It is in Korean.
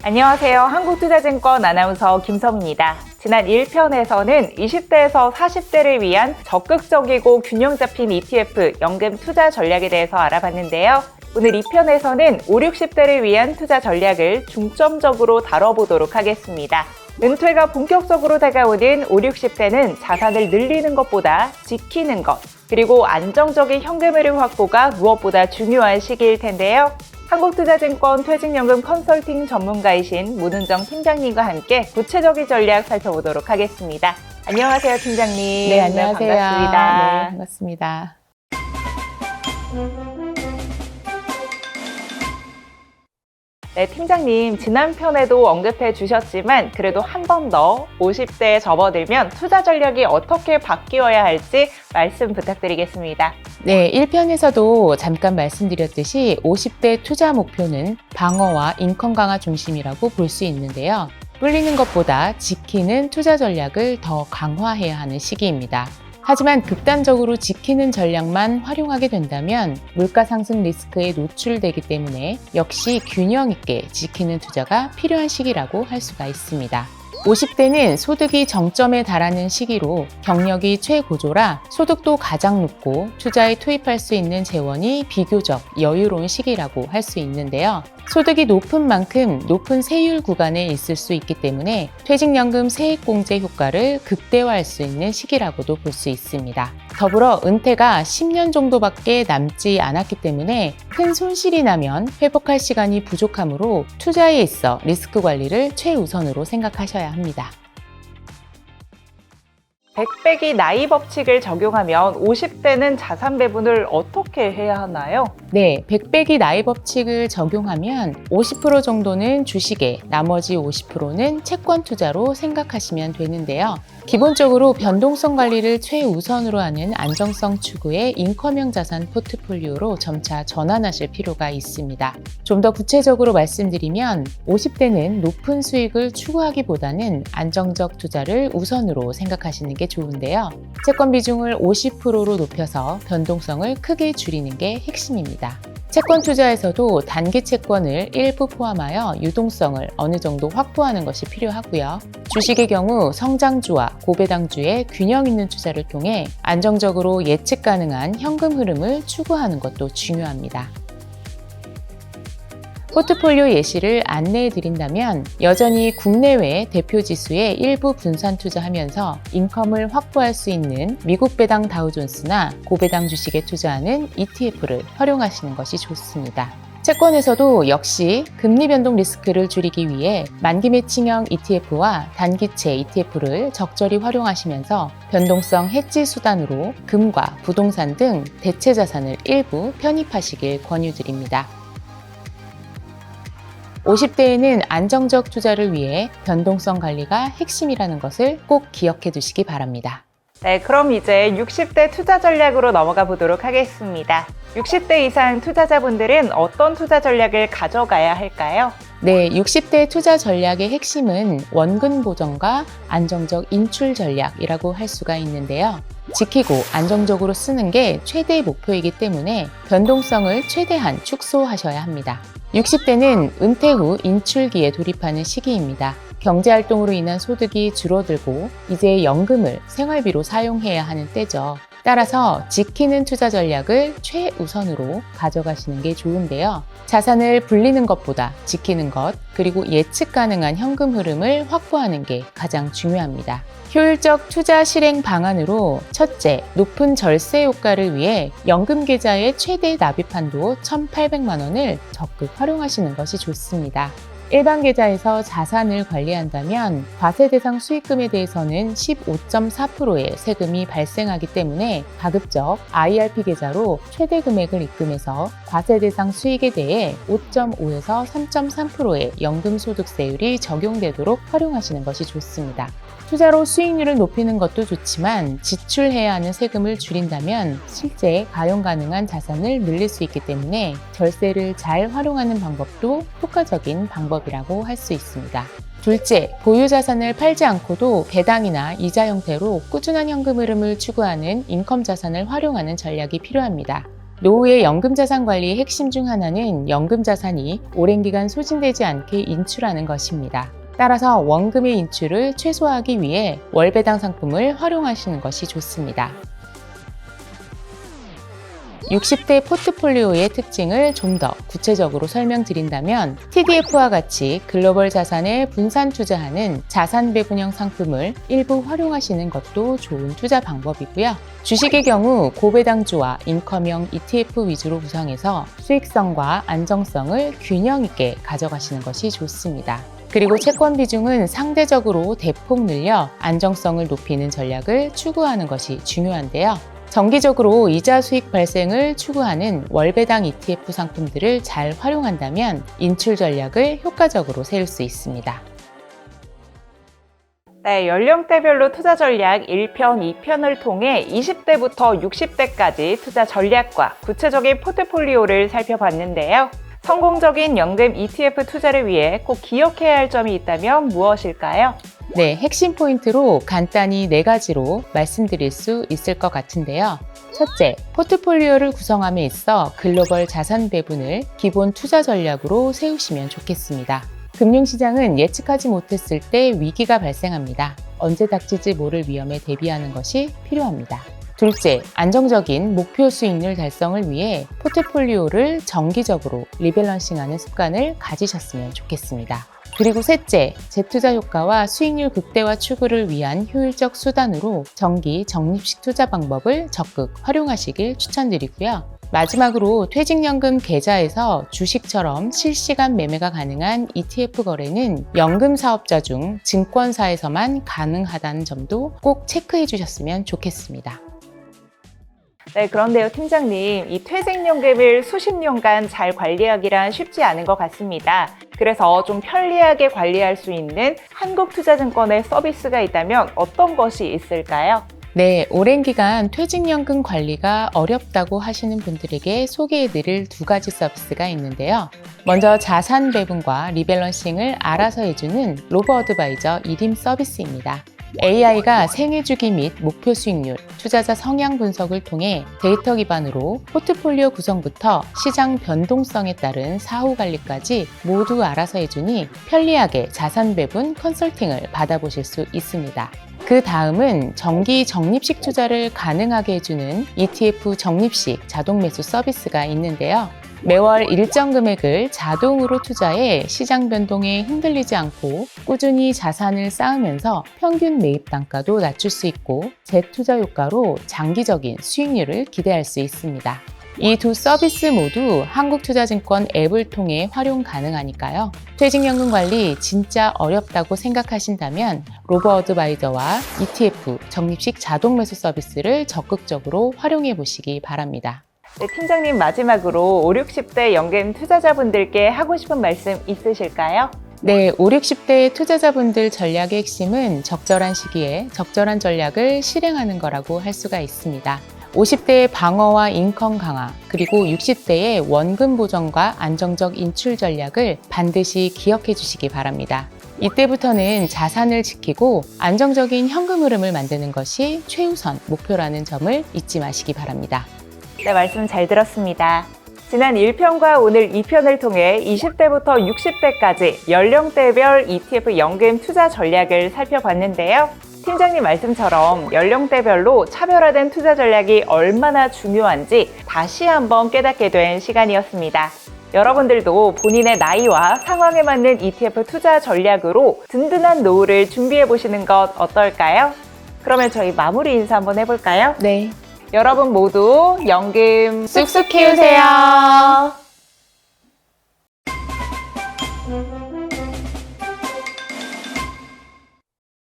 안녕하세요. 한국투자증권 아나운서 김성입니다. 지난 1편에서는 20대에서 40대를 위한 적극적이고 균형 잡힌 ETF 연금 투자 전략에 대해서 알아봤는데요. 오늘 2편에서는 5, 60대를 위한 투자 전략을 중점적으로 다뤄보도록 하겠습니다. 은퇴가 본격적으로 다가오는 5, 60대는 자산을 늘리는 것보다 지키는 것, 그리고 안정적인 현금 흐름 확보가 무엇보다 중요한 시기일 텐데요. 한국투자증권 퇴직연금 컨설팅 전문가이신 문은정 팀장님과 함께 구체적인 전략 살펴보도록 하겠습니다. 안녕하세요, 팀장님. 네, 안녕하세요. 반갑습니다. 네, 반갑습니다. 네, 팀장님, 지난 편에도 언급해 주셨지만 그래도 한 번 더 50대에 접어들면 투자 전략이 어떻게 바뀌어야 할지 말씀 부탁드리겠습니다. 네, 1편에서도 잠깐 말씀드렸듯이 50대 투자 목표는 방어와 인컴 강화 중심이라고 볼 수 있는데요. 불리는 것보다 지키는 투자 전략을 더 강화해야 하는 시기입니다. 하지만 극단적으로 지키는 전략만 활용하게 된다면 물가 상승 리스크에 노출되기 때문에 역시 균형 있게 지키는 투자가 필요한 시기라고 할 수가 있습니다. 50대는 소득이 정점에 달하는 시기로 경력이 최고조라 소득도 가장 높고 투자에 투입할 수 있는 재원이 비교적 여유로운 시기라고 할 수 있는데요. 소득이 높은 만큼 높은 세율 구간에 있을 수 있기 때문에 퇴직연금 세액공제 효과를 극대화할 수 있는 시기라고도 볼 수 있습니다. 더불어 은퇴가 10년 정도밖에 남지 않았기 때문에 큰 손실이 나면 회복할 시간이 부족하므로 투자에 있어 리스크 관리를 최우선으로 생각하셔야 합니다. 100배기 나이 법칙을 적용하면 50대는 자산 배분을 어떻게 해야 하나요? 네, 100배기 나이 법칙을 적용하면 50% 정도는 주식에, 나머지 50%는 채권 투자로 생각하시면 되는데요. 기본적으로 변동성 관리를 최우선으로 하는 안정성 추구의 인컴형 자산 포트폴리오로 점차 전환하실 필요가 있습니다. 좀 더 구체적으로 말씀드리면 50대는 높은 수익을 추구하기보다는 안정적 투자를 우선으로 생각하시는 게 좋은데요. 채권 비중을 50%로 높여서 변동성을 크게 줄이는 게 핵심입니다. 채권 투자에서도 단기 채권을 일부 포함하여 유동성을 어느 정도 확보하는 것이 필요하고요. 주식의 경우 성장주와 고배당주의 균형 있는 투자를 통해 안정적으로 예측 가능한 현금 흐름을 추구하는 것도 중요합니다. 포트폴리오 예시를 안내해 드린다면 여전히 국내외 대표 지수에 일부 분산 투자하면서 인컴을 확보할 수 있는 미국 배당 다우존스나 고배당 주식에 투자하는 ETF를 활용하시는 것이 좋습니다. 채권에서도 역시 금리 변동 리스크를 줄이기 위해 만기 매칭형 ETF와 단기채 ETF를 적절히 활용하시면서 변동성 해지 수단으로 금과 부동산 등 대체 자산을 일부 편입하시길 권유드립니다. 50대에는 안정적 투자를 위해 변동성 관리가 핵심이라는 것을 꼭 기억해 두시기 바랍니다. 네, 그럼 이제 60대 투자 전략으로 넘어가 보도록 하겠습니다. 60대 이상 투자자분들은 어떤 투자 전략을 가져가야 할까요? 네, 60대 투자 전략의 핵심은 원금 보정과 안정적 인출 전략이라고 할 수가 있는데요. 지키고 안정적으로 쓰는 게 최대의 목표이기 때문에 변동성을 최대한 축소하셔야 합니다. 60대는 은퇴 후 인출기에 돌입하는 시기입니다. 경제활동으로 인한 소득이 줄어들고 이제 연금을 생활비로 사용해야 하는 때죠. 따라서 지키는 투자 전략을 최우선으로 가져가시는 게 좋은데요. 자산을 불리는 것보다 지키는 것, 그리고 예측 가능한 현금 흐름을 확보하는 게 가장 중요합니다. 효율적 투자 실행 방안으로 첫째, 높은 절세 효과를 위해 연금 계좌의 최대 납입 한도 1,800만 원을 적극 활용하시는 것이 좋습니다. 일반 계좌에서 자산을 관리한다면 과세 대상 수익금에 대해서는 15.4%의 세금이 발생하기 때문에 가급적 IRP 계좌로 최대 금액을 입금해서 과세 대상 수익에 대해 5.5에서 3.3%의 연금소득세율이 적용되도록 활용하시는 것이 좋습니다. 투자로 수익률을 높이는 것도 좋지만 지출해야 하는 세금을 줄인다면 실제 가용 가능한 자산을 늘릴 수 있기 때문에 절세를 잘 활용하는 방법도 효과적인 방법이라고 할 수 있습니다. 둘째, 보유 자산을 팔지 않고도 배당이나 이자 형태로 꾸준한 현금 흐름을 추구하는 인컴 자산을 활용하는 전략이 필요합니다. 노후의 연금자산 관리의 핵심 중 하나는 연금자산이 오랜 기간 소진되지 않게 인출하는 것입니다. 따라서 원금의 인출을 최소화하기 위해 월배당 상품을 활용하시는 것이 좋습니다. 60대 포트폴리오의 특징을 좀 더 구체적으로 설명드린다면 TDF와 같이 글로벌 자산에 분산 투자하는 자산 배분형 상품을 일부 활용하시는 것도 좋은 투자 방법이고요. 주식의 경우 고배당주와 인컴형 ETF 위주로 구성해서 수익성과 안정성을 균형 있게 가져가시는 것이 좋습니다. 그리고 채권 비중은 상대적으로 대폭 늘려 안정성을 높이는 전략을 추구하는 것이 중요한데요. 정기적으로 이자 수익 발생을 추구하는 월배당 ETF 상품들을 잘 활용한다면 인출 전략을 효과적으로 세울 수 있습니다. 네, 연령대별로 투자 전략 1편, 2편을 통해 20대부터 60대까지 투자 전략과 구체적인 포트폴리오를 살펴봤는데요. 성공적인 연금 ETF 투자를 위해 꼭 기억해야 할 점이 있다면 무엇일까요? 네, 핵심 포인트로 간단히 4가지로 말씀드릴 수 있을 것 같은데요. 첫째, 포트폴리오를 구성함에 있어 글로벌 자산 배분을 기본 투자 전략으로 세우시면 좋겠습니다. 금융시장은 예측하지 못했을 때 위기가 발생합니다. 언제 닥칠지 모를 위험에 대비하는 것이 필요합니다. 둘째, 안정적인 목표 수익률 달성을 위해 포트폴리오를 정기적으로 리밸런싱하는 습관을 가지셨으면 좋겠습니다. 그리고 셋째, 재투자 효과와 수익률 극대화 추구를 위한 효율적 수단으로 정기 적립식 투자 방법을 적극 활용하시길 추천드리고요. 마지막으로 퇴직연금 계좌에서 주식처럼 실시간 매매가 가능한 ETF 거래는 연금 사업자 중 증권사에서만 가능하다는 점도 꼭 체크해 주셨으면 좋겠습니다. 네, 그런데요, 팀장님, 이 퇴직연금을 수십 년간 잘 관리하기란 쉽지 않은 것 같습니다. 그래서 좀 편리하게 관리할 수 있는 한국투자증권의 서비스가 있다면 어떤 것이 있을까요? 네, 오랜 기간 퇴직연금 관리가 어렵다고 하시는 분들에게 소개해드릴 2가지 서비스가 있는데요. 먼저 자산 배분과 리밸런싱을 알아서 해주는 로보어드바이저 1임 서비스입니다. AI가 생애주기 및 목표 수익률, 투자자 성향 분석을 통해 데이터 기반으로 포트폴리오 구성부터 시장 변동성에 따른 사후 관리까지 모두 알아서 해주니 편리하게 자산 배분 컨설팅을 받아보실 수 있습니다. 그 다음은 정기 적립식 투자를 가능하게 해주는 ETF 적립식 자동 매수 서비스가 있는데요. 매월 일정 금액을 자동으로 투자해 시장 변동에 흔들리지 않고 꾸준히 자산을 쌓으면서 평균 매입 단가도 낮출 수 있고 재투자 효과로 장기적인 수익률을 기대할 수 있습니다. 이 2 서비스 모두 한국투자증권 앱을 통해 활용 가능하니까요. 퇴직연금 관리 진짜 어렵다고 생각하신다면 로보어드바이저와 ETF 적립식 자동 매수 서비스를 적극적으로 활용해 보시기 바랍니다. 네, 팀장님, 마지막으로 5, 60대 연금 투자자분들께 하고 싶은 말씀 있으실까요? 네, 5, 60대 투자자분들 전략의 핵심은 적절한 시기에 적절한 전략을 실행하는 거라고 할 수가 있습니다. 50대의 방어와 인컴 강화, 그리고 60대의 원금 보전과 안정적 인출 전략을 반드시 기억해 주시기 바랍니다. 이때부터는 자산을 지키고 안정적인 현금 흐름을 만드는 것이 최우선 목표라는 점을 잊지 마시기 바랍니다. 네, 말씀 잘 들었습니다. 지난 1편과 오늘 2편을 통해 20대부터 60대까지 연령대별 ETF 연금 투자 전략을 살펴봤는데요. 팀장님 말씀처럼 연령대별로 차별화된 투자 전략이 얼마나 중요한지 다시 한번 깨닫게 된 시간이었습니다. 여러분들도 본인의 나이와 상황에 맞는 ETF 투자 전략으로 든든한 노후를 준비해 보시는 것 어떨까요? 그러면 저희 마무리 인사 한번 해볼까요? 네. 여러분 모두 연금 쑥쑥 키우세요.